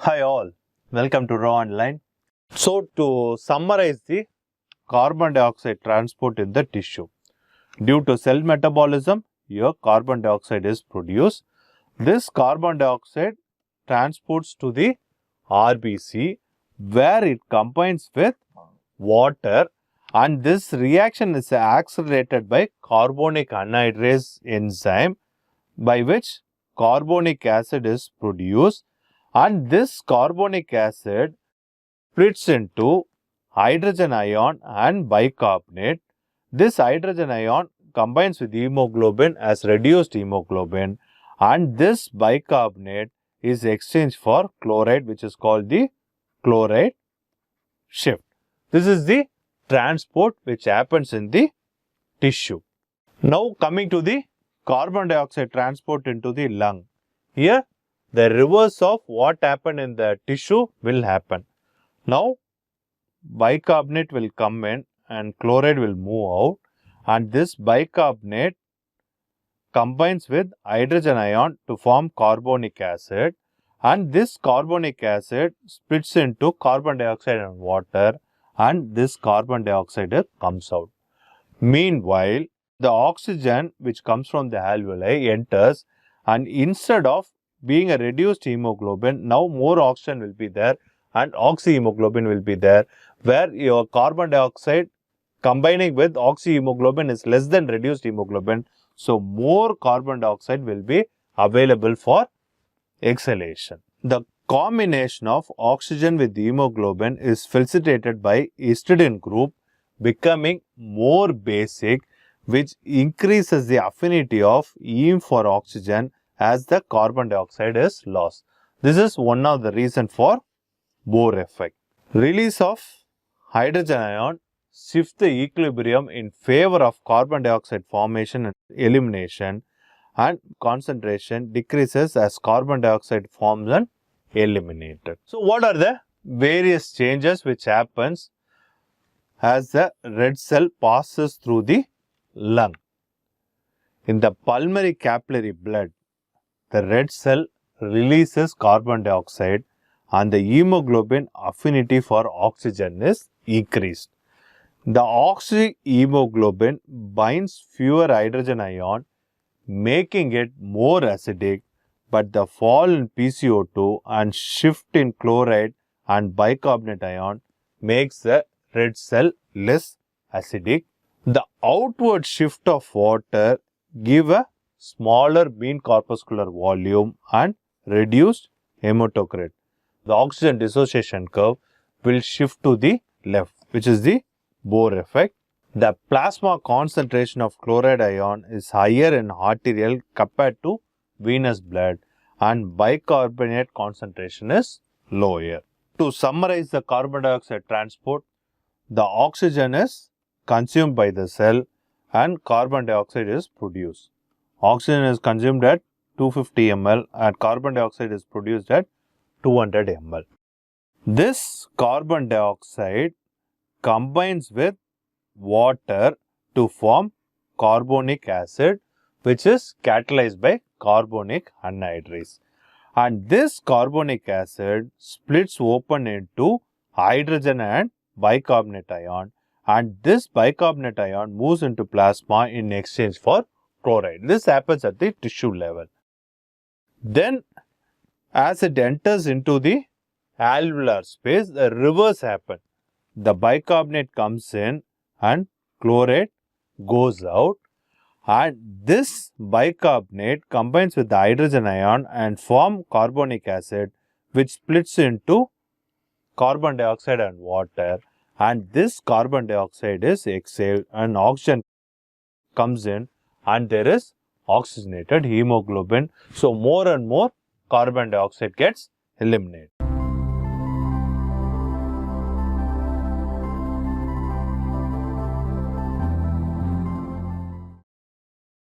Hi all, welcome to Raaonline. So to summarize the carbon dioxide transport in the tissue. Due to cell metabolism, your carbon dioxide is produced. This carbon dioxide transports to the RBC where it combines with water, and this reaction is accelerated by carbonic anhydrase enzyme by which carbonic acid is produced, and this carbonic acid splits into hydrogen ion and bicarbonate. This hydrogen ion combines with hemoglobin as reduced hemoglobin, and this bicarbonate is exchanged for chloride, which is called the chloride shift. This is the transport which happens in the tissue. Now coming to the carbon dioxide transport into the lung. Here the reverse of what happened in the tissue will happen. Now bicarbonate will come in and chloride will move out, and this bicarbonate combines with hydrogen ion to form carbonic acid, and this carbonic acid splits into carbon dioxide and water, and this carbon dioxide comes out. Meanwhile, the oxygen which comes from the alveoli enters, and instead of being a reduced hemoglobin, now more oxygen will be there and oxyhemoglobin will be there, where your carbon dioxide combining with oxyhemoglobin is less than reduced hemoglobin. So, more carbon dioxide will be available for exhalation. The combination of oxygen with hemoglobin is facilitated by histidine group becoming more basic, which increases the affinity of heme for oxygen as the carbon dioxide is lost. This is one of the reasons for Bohr effect. Release of hydrogen ion shifts the equilibrium in favor of carbon dioxide formation and elimination, and concentration decreases as carbon dioxide forms and eliminated. So, what are the various changes which happens as the red cell passes through the lung? In the pulmonary capillary blood, the red cell releases carbon dioxide and the hemoglobin affinity for oxygen is increased. The oxyhemoglobin binds fewer hydrogen ion, making it more acidic, but the fall in PCO2 and shift in chloride and bicarbonate ion makes the red cell less acidic. The outward shift of water give a smaller mean corpuscular volume and reduced hematocrit. The oxygen dissociation curve will shift to the left, which is the Bohr effect. The plasma concentration of chloride ion is higher in arterial compared to venous blood, and bicarbonate concentration is lower. To summarize the carbon dioxide transport, the oxygen is consumed by the cell and carbon dioxide is produced. Oxygen is consumed at 250 ml and carbon dioxide is produced at 200 ml. This carbon dioxide combines with water to form carbonic acid, which is catalyzed by carbonic anhydrase. And this carbonic acid splits open into hydrogen and bicarbonate ion, and this bicarbonate ion moves into plasma in exchange for chloride. This happens at the tissue level. Then, as it enters into the alveolar space, the reverse happens. The bicarbonate comes in and chloride goes out, and this bicarbonate combines with the hydrogen ion and form carbonic acid, which splits into carbon dioxide and water, and this carbon dioxide is exhaled and oxygen comes in and there is oxygenated hemoglobin. So, more and more carbon dioxide gets eliminated.